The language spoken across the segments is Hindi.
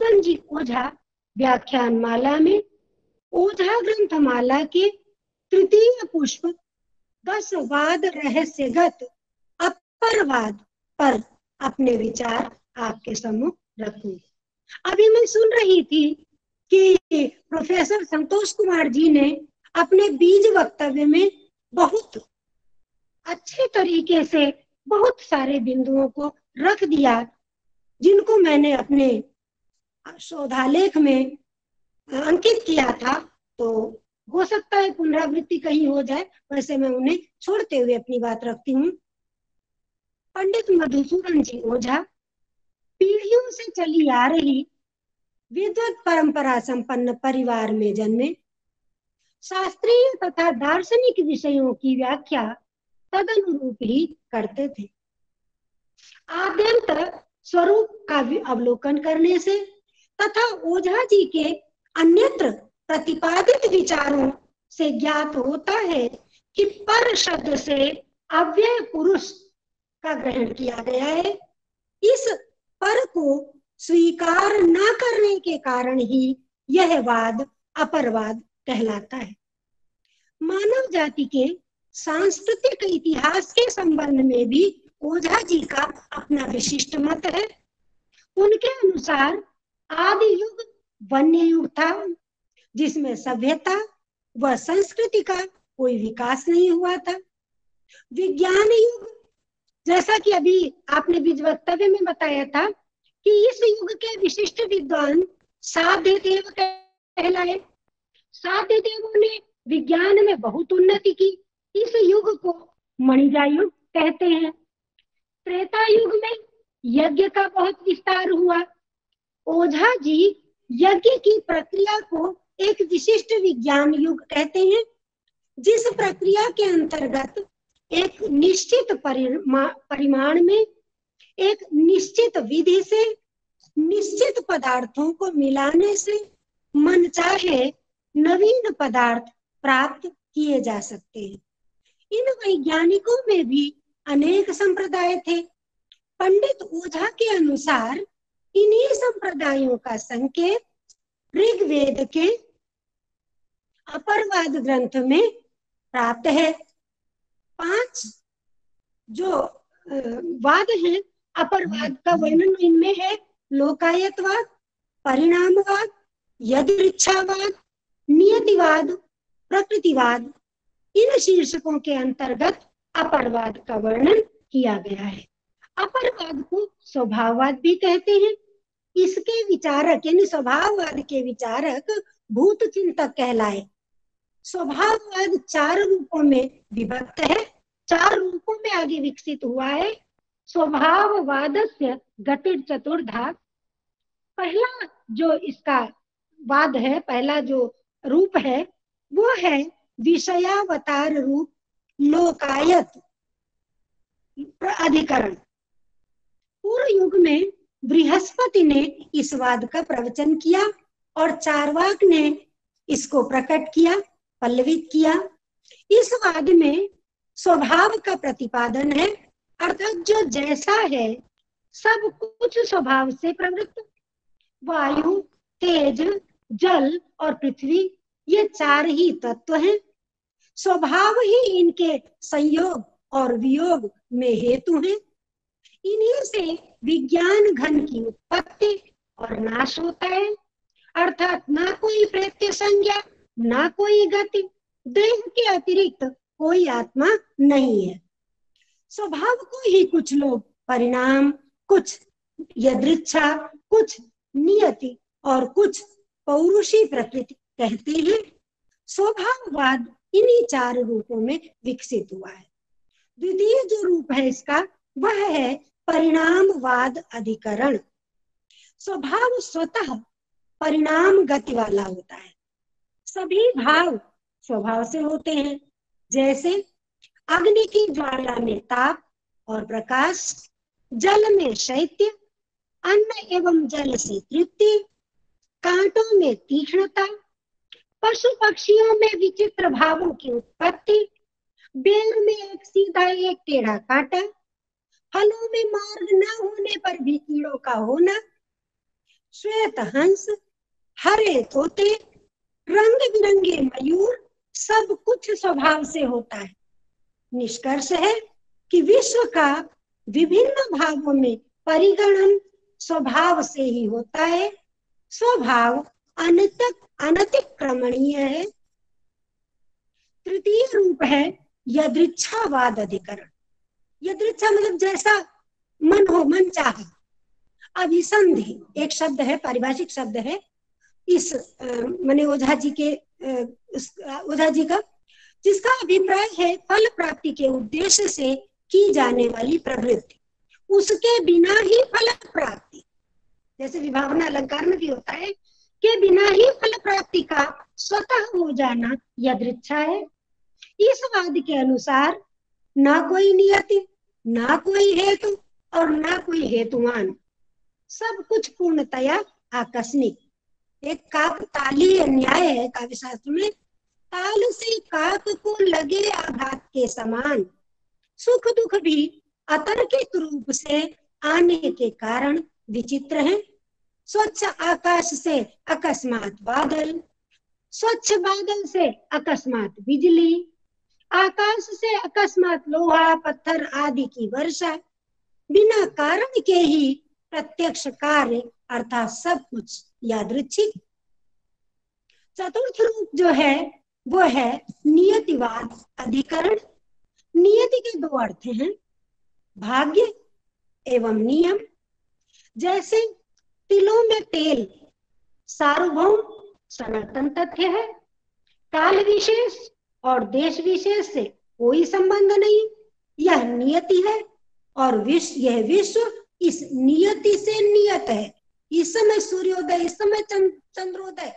मधुसूदन जी ओझा व्याख्यान माला में ओझा ग्रंथमाला के तृतीय पुष्प 10 वाद रहस्यगत अपरवाद पर अपने विचार आपके सम्मुख रखूंगी। अभी मैं सुन रही थी कि प्रोफेसर संतोष कुमार जी ने अपने बीज वक्तव्य में बहुत अच्छे तरीके से बहुत सारे बिंदुओं को रख दिया, जिनको मैंने अपने शोधालेख में अंकित किया था। तो हो सकता है पुनरावृत्ति कहीं हो जाए, वैसे मैं उन्हें छोड़ते हुए अपनी बात रखती हूँ। पंडित मधुसूदन जी ओझा पीढ़ियों से चली आ रही विद्वत परंपरा संपन्न परिवार में जन्मे। शास्त्रीय तथा दार्शनिक विषयों की व्याख्या तदनुरूप ही करते थे। आद्यंत स्वरूप का अवलोकन करने से तथा ओझा जी के अन्यत्र प्रतिपादित विचारों से ज्ञात होता है कि पर शब्द से अव्यय पुरुष का ग्रहण किया गया है। इस पर को स्वीकार न करने के कारण ही यह वाद अपरवाद कहलाता है। मानव जाति के सांस्कृतिक इतिहास के संबंध में भी ओझा जी का अपना विशिष्ट मत है। उनके अनुसार आदि युग वन्य युग था, जिसमें सभ्यता व संस्कृति का कोई विकास नहीं हुआ था। विज्ञान युग, जैसा कि अभी आपने बीज वक्तव्य में बताया था कि इस युग के विशिष्ट विद्वान साध्य देव कहलाए। साध्य देवों ने विज्ञान में बहुत उन्नति की। इस युग को मणिजा युग कहते हैं। त्रेता युग में यज्ञ का बहुत विस्तार हुआ। ओझा जी यज्ञ की प्रक्रिया को एक विशिष्ट विज्ञान युग कहते हैं, जिस प्रक्रिया के अंतर्गत एक निश्चित परिमाण में एक निश्चित विधि से निश्चित पदार्थों को मिलाने से मनचाहे नवीन पदार्थ प्राप्त किए जा सकते हैं। इन वैज्ञानिकों में भी अनेक संप्रदाय थे। पंडित ओझा के अनुसार इन्हीं संप्रदायों का संकेत ऋग्वेद के अपरवाद ग्रंथ में प्राप्त है। 5 जो वाद हैं अपरवाद का वर्णन इनमें है: लोकायतवाद, परिणामवाद, यदृच्छावाद, नियतिवाद, प्रकृतिवाद। इन शीर्षकों के अंतर्गत अपरवाद का वर्णन किया गया है। अपरवाद को स्वभाववाद भी कहते हैं। इसके विचारक यानी स्वभाववाद के विचारक भूत चिंतक कहलाए। स्वभाववाद 4 रूपों में विभक्त है, 4 रूपों में आगे विकसित हुआ है। स्वभाववादस्य गतिर् चतुर्धा। पहला जो इसका वाद है, पहला जो रूप है, वो है विषयावतार रूप लोकायत अधिकरण। पूर्व युग में बृहस्पति ने इस वाद का प्रवचन किया और चार्वाक ने इसको प्रकट किया, पल्लवित किया। इस वाद में स्वभाव का प्रतिपादन है, अर्थात जो जैसा है सब कुछ स्वभाव से प्रवृत्त। वायु, तेज, जल और पृथ्वी, ये 4 ही तत्व हैं। स्वभाव ही इनके संयोग और वियोग में हेतु हैं। इन्हीं से विज्ञान घन की उत्पत्ति और नाश होता है, अर्थात ना कोई प्रेत्य संज्ञा, ना कोई गति, देह के अतिरिक्त कोई आत्मा नहीं है। स्वभाव को ही कुछ लोग परिणाम, कुछ यदृच्छा, कुछ नियति और कुछ पौरुषी प्रकृति कहते हैं। स्वभाववाद इन्हीं 4 रूपों में विकसित हुआ है। द्वितीय जो रूप है इसका, वह है परिणामवाद अधिकरण। स्वभाव स्वतः परिणाम गति वाला होता है। सभी भाव स्वभाव से होते हैं, जैसे अग्नि की ज्वाला में ताप और प्रकाश, जल में शैत्य, अन्न एवं जल से तृप्ति, कांटों में तीक्ष्णता, पशु पक्षियों में विचित्र भावों की उत्पत्ति, बेर में एक सीधा एक टेढ़ा कांटा, फलों में मार्ग न होने पर भी कीड़ों का होना, श्वेत हंस, हरे तोते, रंग बिरंगे मयूर, सब कुछ स्वभाव से होता है। निष्कर्ष है कि विश्व का विभिन्न भागों में परिगणन स्वभाव से ही होता है। स्वभाव अनतिक्रमणीय है। तृतीय रूप है यदृच्छावाद अधिकरण। यदृच्छा मतलब जैसा मन हो, मन चाहे। अभिसंधि एक शब्द है, पारिभाषिक शब्द है इस माने ओझा जी का, जिसका अभिप्राय है फल प्राप्ति के उद्देश्य से की जाने वाली प्रवृत्ति, उसके बिना ही फल प्राप्ति, जैसे विभावना अलंकार में भी होता है, के बिना ही फल प्राप्ति का स्वतः हो जाना यदृच्छा है। इस वाद के अनुसार ना कोई नियति, ना कोई हेतु और ना कोई हेतुमान, सब कुछ पूर्णतया आकस्मिक। एक काकतालीय न्याय है काव्य शास्त्र में, ताल से काक को लगे आघात के समान सुख दुख भी अतर्कित रूप से आने के कारण विचित्र हैं। स्वच्छ आकाश से अकस्मात बादल, स्वच्छ बादल से अकस्मात बिजली, आकाश से अकस्मात लोहा पत्थर आदि की वर्षा, बिना कारण के ही प्रत्यक्ष कार्य अर्थात सब कुछ यादृच्छिक। चतुर्थ रूप जो है वो है नियतिवाद अधिकरण। नियति के दो अर्थ हैं, भाग्य एवं नियम। जैसे तिलों में तेल सार्वभौम सनातन तथ्य है, काल विशेष और देश विशेष से कोई संबंध नहीं, यह नियति है। और यह विश्व इस नियति से नियत है। इस समय सूर्योदय, इस समय चंद्रोदय,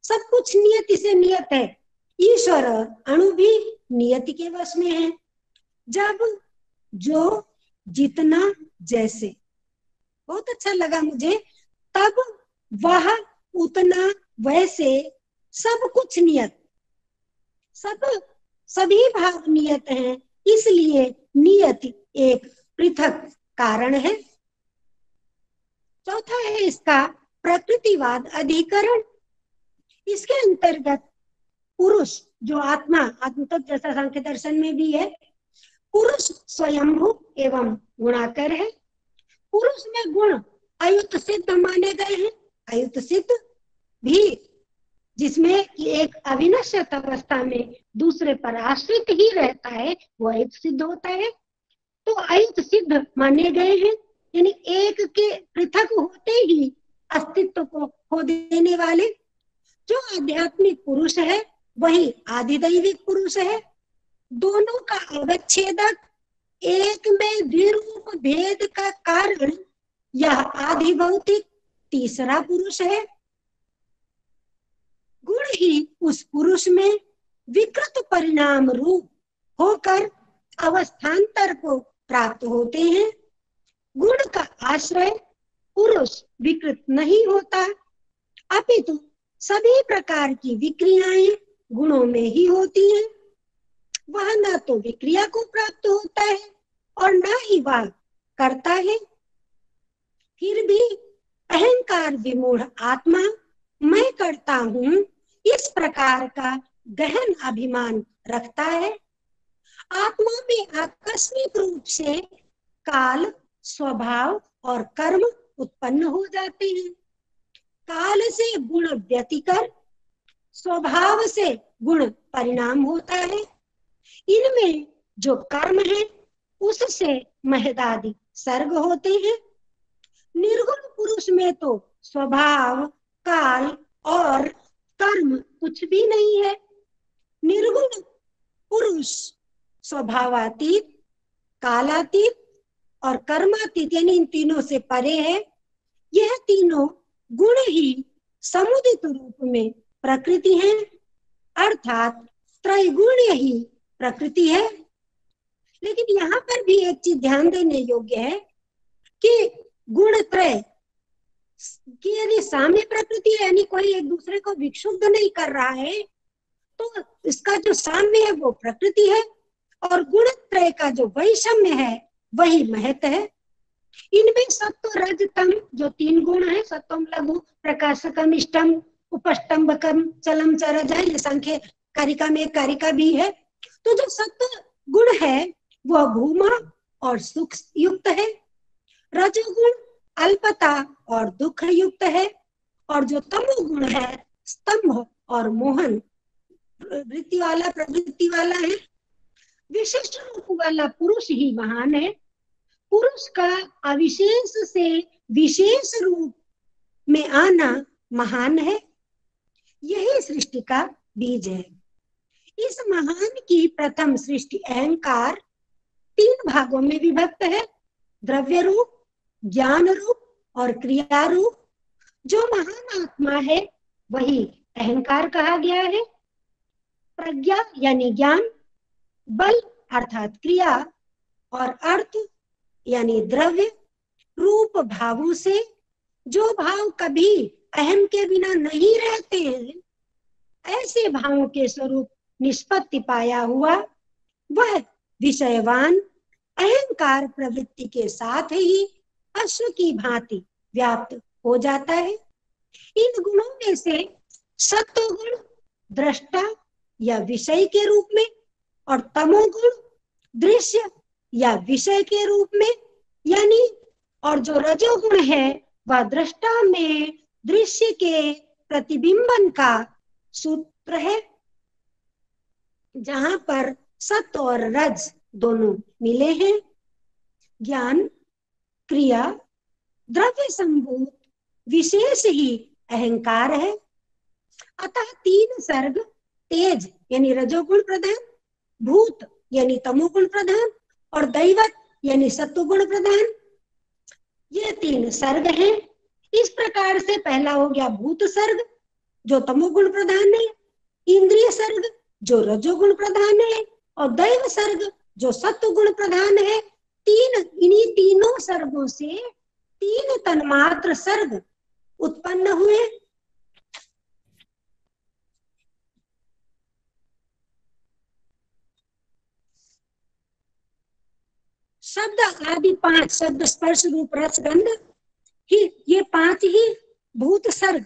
सब कुछ नियति से नियत है। ईश्वर अणु भी नियति के वश में है। जब जो जितना जैसे, बहुत अच्छा लगा मुझे, तब वह उतना वैसे सब कुछ नियत, सभी भाग नियत हैं, इसलिए नियति एक पृथक कारण है। चौथा है इसका प्रकृतिवाद अधिकरण। इसके अंतर्गत पुरुष जो आत्मा तत्व जैसा सांख्य दर्शन में भी है, पुरुष स्वयंभू एवं गुणाकर है। पुरुष में गुण अयुत सिद्ध माने गए हैं। अयुत सिद्ध भी जिसमें कि एक अविनश्यत अवस्था में दूसरे पर आश्रित ही रहता है, वो अयुत सिद्ध होता है। तो अयुत सिद्ध माने गए हैं, यानी एक के पृथक होते ही अस्तित्व को खो देने वाले। जो आध्यात्मिक पुरुष है वही आधिदैविक पुरुष है। दोनों का अवच्छेदक, एक में द्विरूप भेद का कारण यह आधिभौतिक तीसरा पुरुष है। गुण ही उस पुरुष में विकृत परिणाम रूप होकर अवस्थान्तर को प्राप्त होते हैं। गुण का आश्रय पुरुष विकृत नहीं होता, अपितु सभी प्रकार की विक्रियाएं गुणों में ही होती हैं। वह न तो विक्रिया को प्राप्त होता है और न ही वह करता है। फिर भी अहंकार विमूढ़ आत्मा मैं करता हूं इस प्रकार का गहन अभिमान रखता है। आत्मा में आकस्मिक रूप से काल, स्वभाव और कर्म उत्पन्न हो जाते हैं। काल से गुण व्यतिकर, स्वभाव से गुण परिणाम होता है। इनमें जो कर्म है उससे महदादि सर्ग होते हैं। निर्गुण पुरुष में तो स्वभाव, काल और कर्म कुछ भी नहीं है। निर्गुण पुरुष स्वभावातीत, कालातीत और कर्मातीत यानी इन तीनों से परे है। यह तीनों गुण ही समुदित रूप में प्रकृति है, अर्थात त्रैगुण्य ही प्रकृति है। लेकिन यहाँ पर भी एक चीज ध्यान देने योग्य है कि गुण त्रय की यदि साम्य प्रकृति है, यानी कोई एक दूसरे को विक्षुब्ध नहीं कर रहा है, तो इसका जो साम्य है वो प्रकृति है और गुण त्रय का जो वैषम्य है वही महत है। इनमें सत्व रज तम जो 3 गुण है, सत्वम लघु प्रकाशकम इष्टम उपष्टम्भकम चलम चरज है, ये सांख्य कारिका में कारिका भी है। तो जो सत्व गुण है वह भूमा और सुख युक्त है, रजोगुण अल्पता और दुख युक्त है, और जो तमोगुण है स्तंभ और मोहन वृत्ति वाला प्रवृत्ति वाला है। विशिष्ट रूप वाला पुरुष ही महान है। पुरुष का अविशेष से विशेष रूप में आना महान है। यही सृष्टि का बीज है। इस महान की प्रथम सृष्टि अहंकार 3 भागों में विभक्त है, द्रव्य रूप, ज्ञान रूप और क्रिया रूप। जो महान आत्मा है वही अहंकार कहा गया है। प्रज्ञा यानी ज्ञान, बल अर्थात क्रिया और अर्थ यानी द्रव्य रूप भावों से जो भाव कभी अहम के बिना नहीं रहते हैं, ऐसे भावों के स्वरूप निष्पत्ति पाया हुआ वह विषयवान अहंकार प्रवृत्ति के साथ ही अश्व की भांति व्याप्त हो जाता है। इन गुणों में से सत्वगुण दृष्टा या विषय के रूप में और तमोगुण दृश्य या विषय के रूप में, यानी और जो रजोगुण है वह दृष्टा में दृश्य के प्रतिबिंबन का सूत्र है। जहां पर सत्व और रज दोनों मिले हैं। ज्ञान, क्रिया, द्रव्य संभूत विशेष ही अहंकार है। अतः 3 सर्ग तेज यानी रजोगुण प्रधान, भूत यानी तमोगुण प्रधान और दैवत यानी सत्वगुण प्रधान, ये 3 सर्ग हैं। इस प्रकार से पहला हो गया भूत सर्ग जो तमोगुण प्रधान है, इंद्रिय सर्ग जो रजोगुण प्रधान है और दैव सर्ग जो सत्वगुण प्रधान है। इन्हीं तीनों सर्गों से 3 तन्मात्र सर्ग उत्पन्न हुए। शब्द आदि 5 शब्द स्पर्श रूप रस गंध ही, ये 5 ही भूत सर्ग,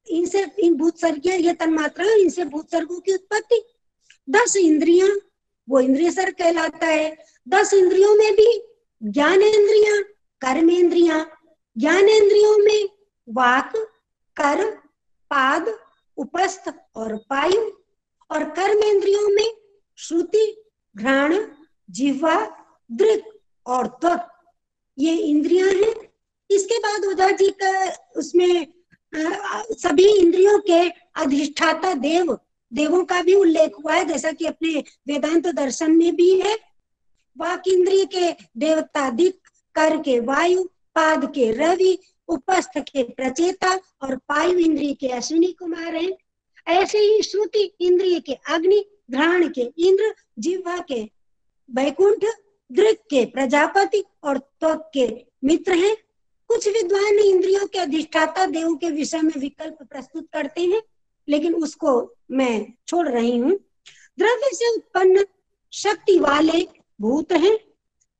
इनसे इन भूत सर्ग ये तन्मात्रा, इनसे भूत सर्गों की उत्पत्ति। 10 इंद्रियां वो इंद्रिय सर्ग कहलाता है। 10 इंद्रियों में भी ज्ञानेन्द्रियां, कर्मेंद्रियां, ज्ञानेन्द्रियों में वाक, कर, पाद, उपस्थ और पायु, और कर्मेंद्रियों में श्रुति, घ्राण, जिह्वा, दृक् और त्वक, ये इंद्रियां हैं। इसके बाद उदा जी का उसमें सभी इंद्रियों के अधिष्ठाता देवों का भी उल्लेख हुआ है, जैसा कि अपने वेदांत दर्शन में भी है। वाक इंद्रिय के देवता दिक्, कर के वायु, पाद के रवि, उपस्थ के प्रचेता और पायु इंद्रिय के अश्विनी कुमार हैं। ऐसे ही श्रुति इंद्रिय के अग्नि, घ्राण के इंद्र, जिह्वा के वैकुंठ, दृक् के प्रजापति और त्वक के मित्र हैं। कुछ विद्वान इंद्रियों के अधिष्ठाता देवों के विषय में विकल्प प्रस्तुत करते हैं, लेकिन उसको मैं छोड़ रही हूँ। द्रव्य से उत्पन्न शक्ति वाले भूत हैं।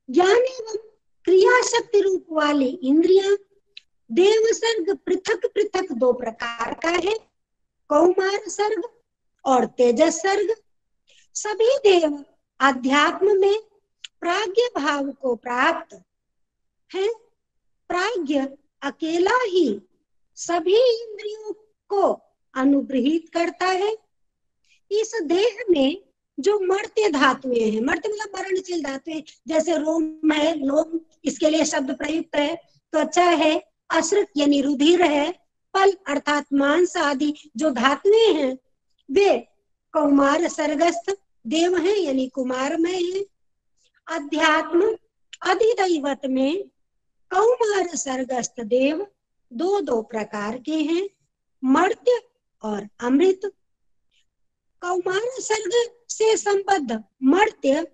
ज्ञान एवं क्रिया शक्ति रूप वाली इंद्रियां। देव सर्ग पृथक पृथक 2 प्रकार का है, कौमार सर्ग और तेजस सर्ग। सभी देव अध्यात्म में प्राज्ञ भाव को प्राप्त है। प्राज्ञ अकेला ही सभी इंद्रियों को अनुग्रहित करता है। इस देह में जो मर्त्य धातुएं हैं, मर्त्य मतलब मरणशील धातुएं, जैसे रोम है, लोम इसके लिए शब्द प्रयुक्त है, त्वचा है, अश्रक यानी रुधिर है, पल अर्थात मांस आदि जो धातुएं हैं वे कौमार सर्गस्थ देव हैं यानी कुमारमय है। अध्यात्म अधिदैवत में कौमार सर्गस्थ देव 2 प्रकार के हैं, मर्त्य और अमृत। कौमार सर्ग से संबद्ध मर्त्य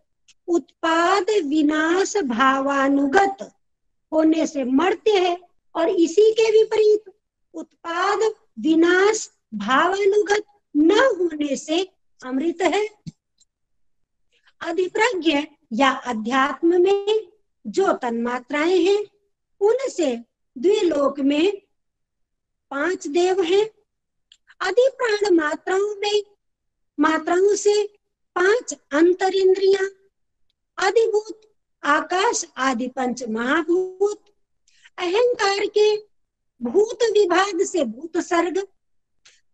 उत्पाद विनाश भावानुगत होने से मर्त्य है, और इसी के विपरीत उत्पाद विनाश भावानुगत न होने से अमृत है। अधिप्रज्ञ या अध्यात्म में जो तन्मात्राएं हैं उनसे द्विलोक में 5 देव हैं। आदि प्राण मात्राओं से 5 अंतरिंद्रियां, आदिभूत आकाश आदि पंच महाभूत, अहंकार के भूत विभाग से भूत सर्ग,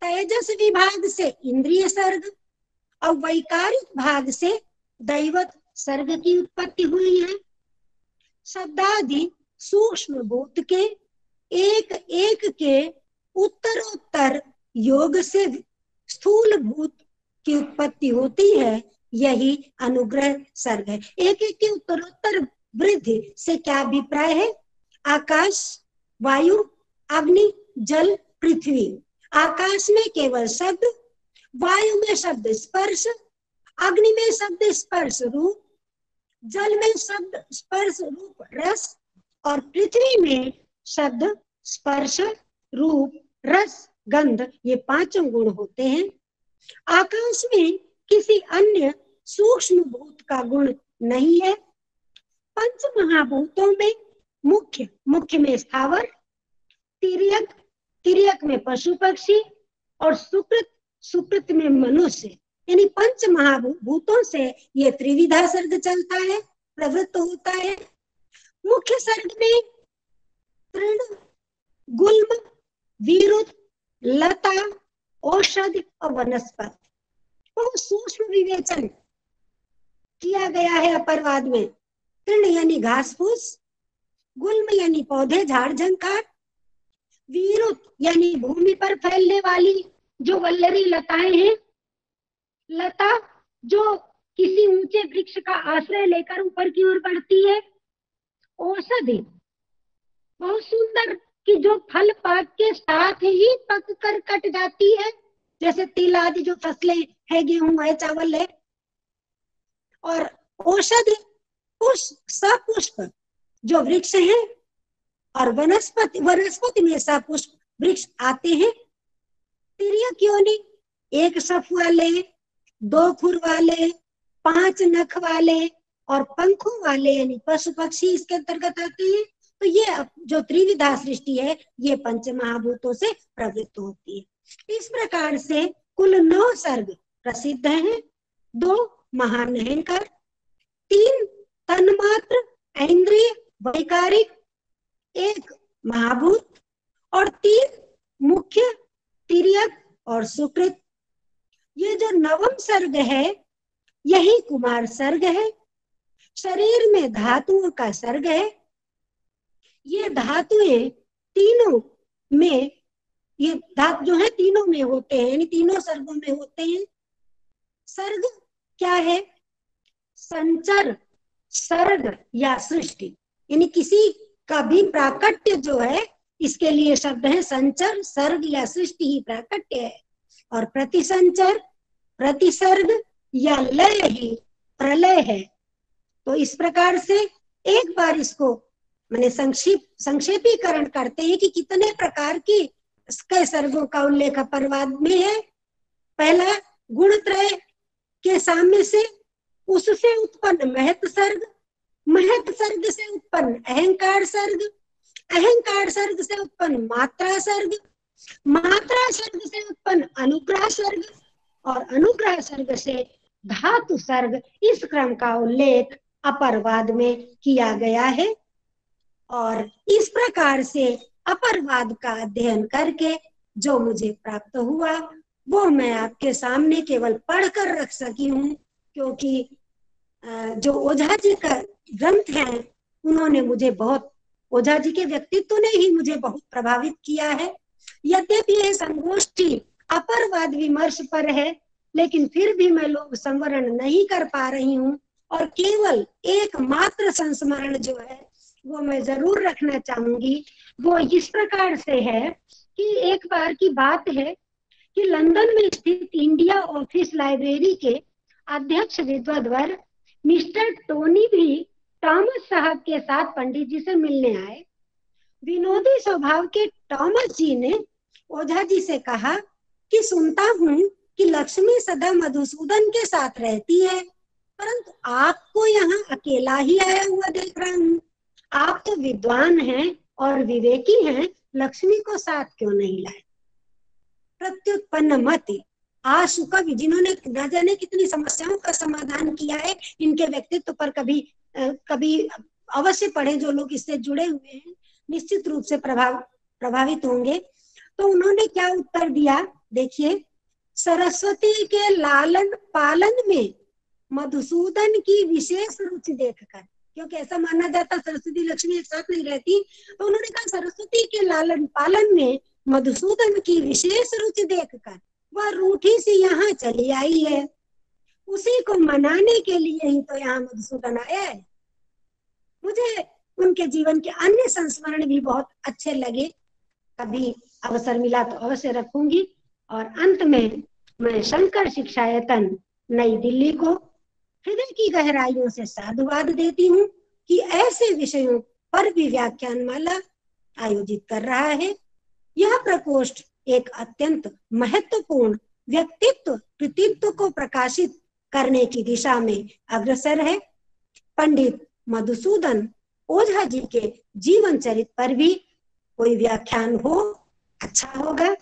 तेजस विभाग से इंद्रिय सर्ग और वैकारिक भाग से दैवत सर्ग की उत्पत्ति हुई है। शब्दादि सूक्ष्म भूत के एक एक के उत्तरोत्तर योग से स्थूल भूत की उत्पत्ति होती है, यही अनुग्रह सर्ग है। एक एक के उत्तरोत्तर वृद्धि से क्या अभिप्राय है? आकाश, वायु, अग्नि, जल, पृथ्वी। आकाश में केवल शब्द, वायु में शब्द स्पर्श, अग्नि में शब्द स्पर्श रूप, जल में शब्द स्पर्श रूप रस और पृथ्वी में शब्द स्पर्श रूप रस गंध, ये 5 गुण होते हैं। आकाश में किसी अन्य सूक्ष्म भूत का गुण नहीं है। पंच महाभूतों में मुख्य में स्थावर, तिर्यक में पशु पक्षी और सुकृत में मनुष्य, यानी पंच महाभूतों से ये त्रिविधा सर्ग चलता है, प्रवृत्त होता है। मुख्य सर्ग में तृण, गुल्म, विरुद्ध, लता, औषधि और वनस्पति बहुत सूक्ष्म विवेचन किया गया है अपरवाद में। तृण यानी घास फूस, गुल्म यानी पौधे झाड़ झंकार, विरुद्ध यानी भूमि पर फैलने वाली जो वल्लरी लताएं हैं, लता जो किसी ऊंचे वृक्ष का आश्रय लेकर ऊपर की ओर बढ़ती है, औषधि बहुत सुंदर कि जो फल पाक के साथ ही पक कर कट जाती है, जैसे तिल आदि जो फसलें है, गेहूं है, चावल है। और औषधि सपुष्प जो वृक्ष है, और वनस्पति में सपुष्प वृक्ष आते हैं। तिर्यक योनि, 1 सफ वाले, 2 खुर वाले, 5 नख वाले और पंखों वाले यानी पशु पक्षी इसके अंतर्गत आते हैं। तो ये जो त्रिविधा सृष्टि है ये पंच महाभूतों से प्रवृत्त होती है। इस प्रकार से कुल 9 सर्ग प्रसिद्ध हैं। 2 महान अहंकार, 3 तन्मात्र इंद्रिय वैकारिक, 1 महाभूत और 3 मुख्य तिर्यक और सुकृत। ये जो 9वां सर्ग है यही कुमार सर्ग है। शरीर में धातुओं का सर्ग है। ये धातुएं तीनों में, ये धातु जो है तीनों में होते हैं, यानी तीनों सर्गों में होते हैं। सर्ग क्या है? संचर, सर्ग या सृष्टि, यानी किसी का भी प्राकट्य जो है इसके लिए शब्द है संचर, सर्ग या सृष्टि ही प्राकट्य है। और प्रतिसंचर, प्रतिसर्ग या लय ही प्रलय है। तो इस प्रकार से एक बार इसको मैंने संक्षेपीकरण करते हैं कि कितने प्रकार की सर्गों का उल्लेख अपरवाद में है। पहला गुणत्रय के सामने से, उससे उत्पन्न महत सर्ग, महत सर्ग से उत्पन्न अहंकार सर्ग, अहंकार सर्ग से उत्पन्न मात्रा सर्ग, मात्रा सर्ग से उत्पन्न अनुग्रह सर्ग और अनुग्रह सर्ग से धातु सर्ग। इस क्रम का उल्लेख अपरवाद में किया गया है। और इस प्रकार से अपरवाद का अध्ययन करके जो मुझे प्राप्त हुआ वो मैं आपके सामने केवल पढ़कर रख सकी हूँ, क्योंकि जो ओझा जी का ग्रंथ है उन्होंने मुझे बहुत, ओझा जी के व्यक्तित्व ने ही मुझे बहुत प्रभावित किया है। यद्यपि यह संगोष्ठी अपरवाद विमर्श पर है, लेकिन फिर भी मैं लोग संवरण नहीं कर पा रही हूँ और केवल एकमात्र संस्मरण जो है वो मैं जरूर रखना चाहूंगी। वो इस प्रकार से है कि एक बार की बात है कि लंदन में स्थित इंडिया ऑफिस लाइब्रेरी के अध्यक्ष विद्वद्वर मिस्टर टोनी भी थॉमस साहब के साथ पंडित जी से मिलने आए। विनोदी स्वभाव के थॉमस जी ने ओझा जी से कहा कि सुनता हूँ कि लक्ष्मी सदा मधुसूदन के साथ रहती है, परंतु आपको यहाँ अकेला ही आया हुआ देख रहा हूँ। आप तो विद्वान हैं और विवेकी हैं, लक्ष्मी को साथ क्यों नहीं लाए? प्रत्युत्पन्न मति आशु कवि, जिन्होंने न जाने कितनी समस्याओं का समाधान किया है, इनके व्यक्तित्व पर कभी अवश्य पढ़े, जो लोग इससे जुड़े हुए हैं निश्चित रूप से प्रभावित होंगे। तो उन्होंने क्या उत्तर दिया, देखिए, सरस्वती के लालन पालन में मधुसूदन की विशेष रुचि देखकर, क्योंकि ऐसा माना जाता सरस्वती लक्ष्मी एक साथ नहीं रहती, तो उन्होंने कहा सरस्वती के लालन पालन में मधुसूदन की विशेष रुचि देखकर वह रूठी सी यहाँ चली आई है, उसी को मनाने के लिए ही तो यहाँ मधुसूदन आया है। मुझे उनके जीवन के अन्य संस्मरण भी बहुत अच्छे लगे, कभी अवसर मिला तो अवश्य रखूंगी। और अंत में मैं शंकर शिक्षायतन नई दिल्ली को हृदय की गहराइयों से साधुवाद देती हूँ कि ऐसे विषयों पर भी व्याख्यान माला आयोजित कर रहा है। यह प्रकोष्ठ एक अत्यंत महत्वपूर्ण व्यक्तित्व कृतित्व को प्रकाशित करने की दिशा में अग्रसर है। पंडित मधुसूदन ओझा जी के जीवन चरित्र पर भी कोई व्याख्यान हो, अच्छा होगा।